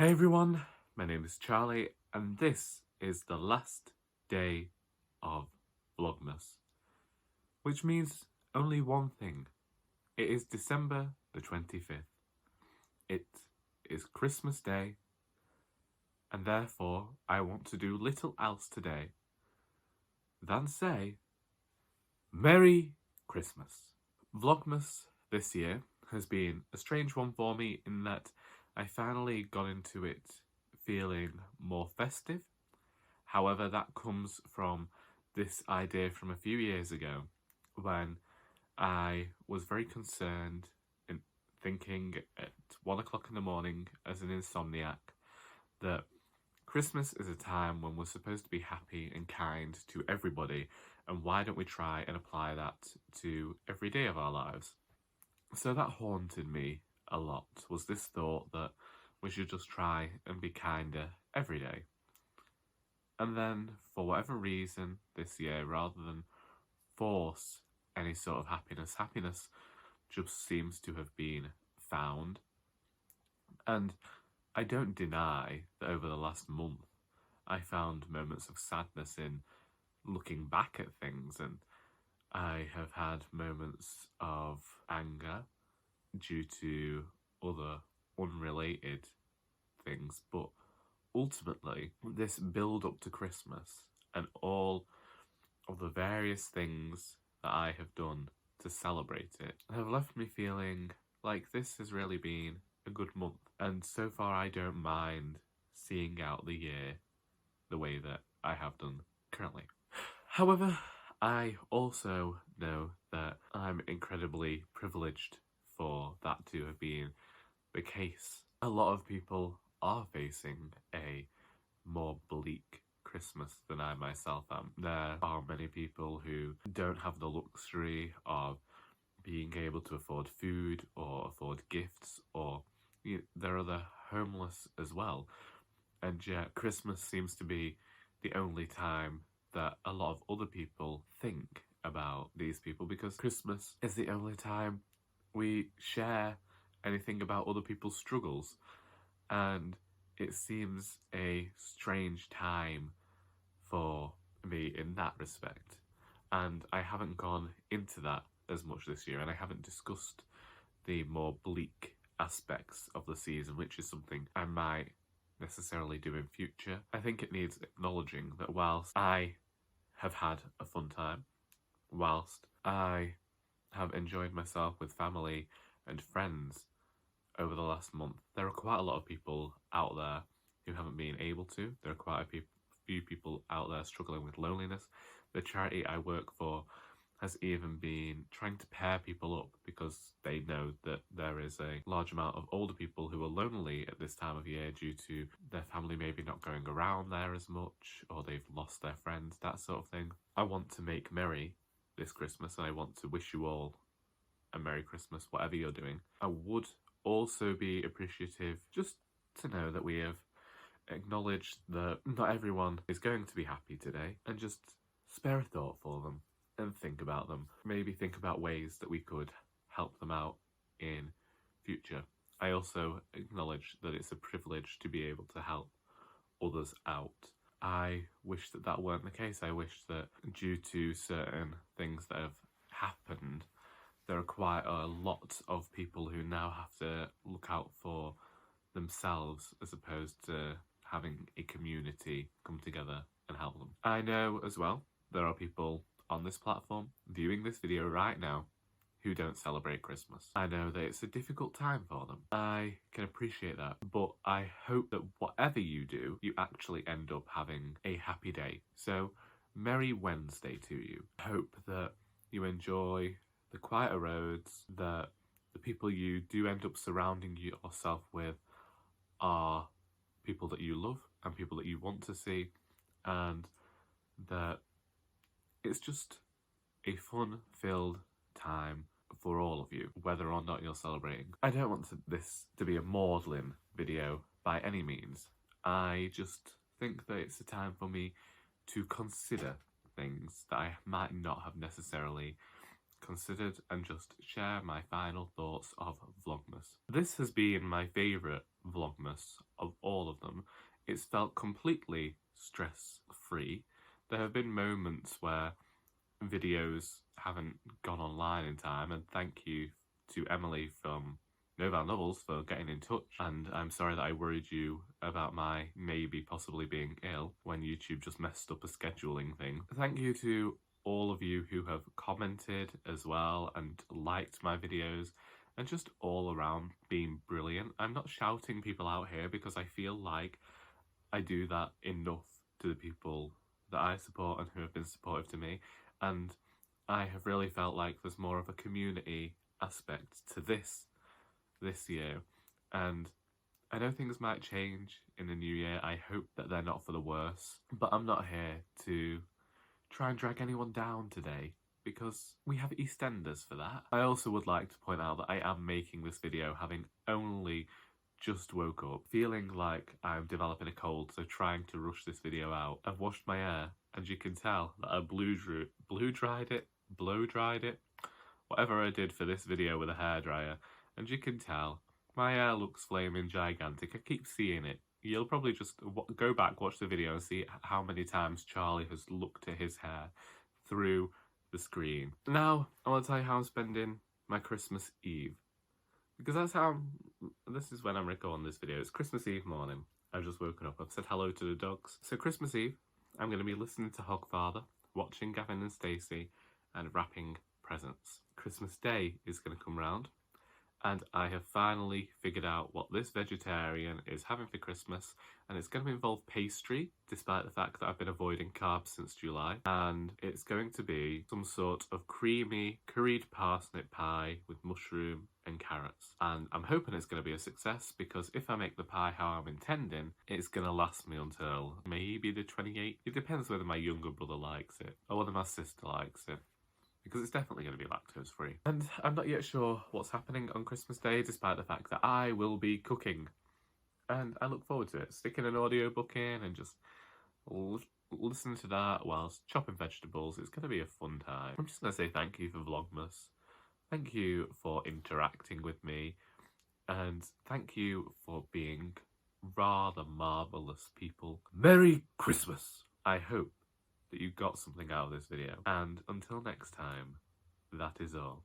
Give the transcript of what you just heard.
Hi everyone, my name is Charlie and this is the last day of Vlogmas, which means only one thing. It is December the 25th. It is Christmas Day, and therefore I want to do little else today than say Merry Christmas. Vlogmas this year has been a strange one for me in that I finally got into it feeling more festive. However, that comes from this idea from a few years ago when I was very concerned in thinking at 1 o'clock in the morning as an insomniac that Christmas is a time when we're supposed to be happy and kind to everybody, and why don't we try and apply that to every day of our lives? So that haunted me a lot, was this thought that we should just try and be kinder every day. And then, for whatever reason, this year, rather than force any sort of happiness just seems to have been found. And I don't deny that over the last month, I found moments of sadness in looking back at things, and I have had moments of anger due to other unrelated things, but ultimately this build up to Christmas and all of the various things that I have done to celebrate it have left me feeling like this has really been a good month, and so far I don't mind seeing out the year the way that I have done currently. However, I also know that I'm incredibly privileged for that to have been the case. A lot of people are facing a more bleak Christmas than I myself am. There are many people who don't have the luxury of being able to afford food or afford gifts, or there are the homeless as well. And yet Christmas seems to be the only time that a lot of other people think about these people, because Christmas is the only time we share anything about other people's struggles. And it seems a strange time for me in that respect. And I haven't gone into that as much this year, and I haven't discussed the more bleak aspects of the season, which is something I might necessarily do in future. I think it needs acknowledging that whilst I have had a fun time, whilst I have enjoyed myself with family and friends over the last month, there are quite a lot of people out there who haven't been able to. There are quite a few people out there struggling with loneliness. The charity I work for has even been trying to pair people up because they know that there is a large amount of older people who are lonely at this time of year due to their family maybe not going around there as much, or they've lost their friends, that sort of thing. I want to make merry this Christmas, and I want to wish you all a Merry Christmas, whatever you're doing. I would also be appreciative just to know that we have acknowledged that not everyone is going to be happy today, and just spare a thought for them and think about them. Maybe think about ways that we could help them out in future. I also acknowledge that it's a privilege to be able to help others out. I wish that that weren't the case. I wish that due to certain things that have happened, there are quite a lot of people who now have to look out for themselves as opposed to having a community come together and help them. I know as well there are people on this platform viewing this video right now who don't celebrate Christmas. I know that it's a difficult time for them. I can appreciate that, but I hope that whatever you do, you actually end up having a happy day. So, Merry Wednesday to you. I hope that you enjoy the quieter roads, that the people you do end up surrounding yourself with are people that you love and people that you want to see, and that it's just a fun-filled time for all of you, whether or not you're celebrating. I don't want this to be a maudlin video by any means. I just think that it's a time for me to consider things that I might not have necessarily considered and just share my final thoughts of Vlogmas. This has been my favourite Vlogmas of all of them. It's felt completely stress-free. There have been moments where videos haven't gone online in time, and thank you to Emily from Novel Novels for getting in touch, and I'm sorry that I worried you about my maybe possibly being ill when YouTube just messed up a scheduling thing. Thank you to all of you who have commented as well and liked my videos and just all around being brilliant. I'm not shouting people out here because I feel like I do that enough to the people that I support and who have been supportive to me, and I have really felt like there's more of a community aspect to this year, and I know things might change in the new year. I hope that they're not for the worse, but I'm not here to try and drag anyone down today because we have EastEnders for that. I also would like to point out that I am making this video having only just woke up, feeling like I'm developing a cold, so trying to rush this video out. I've washed my hair, and you can tell that I blow dried it, whatever I did for this video with a hairdryer, and you can tell my hair looks flaming gigantic. I keep seeing it. You'll probably just go back, watch the video and see how many times Charlie has looked at his hair through the screen. Now, I want to tell you how I'm spending my Christmas Eve. Because this is when I'm recording this video. It's Christmas Eve morning. I've just woken up. I've said hello to the dogs. So Christmas Eve, I'm going to be listening to Hogfather, watching Gavin and Stacey, and wrapping presents. Christmas Day is going to come round, and I have finally figured out what this vegetarian is having for Christmas, and it's going to involve pastry, despite the fact that I've been avoiding carbs since July, and it's going to be some sort of creamy curried parsnip pie with mushroom and carrots, and I'm hoping it's going to be a success, because if I make the pie how I'm intending, it's going to last me until maybe the 28th. It depends whether my younger brother likes it, or whether my sister likes it, because it's definitely going to be lactose free. And I'm not yet sure what's happening on Christmas Day, despite the fact that I will be cooking. And I look forward to it. Sticking an audiobook in and just listen to that whilst chopping vegetables. It's going to be a fun time. I'm just going to say thank you for Vlogmas. Thank you for interacting with me. And thank you for being rather marvellous people. Merry Christmas! I hope that you got something out of this video. And until next time, that is all.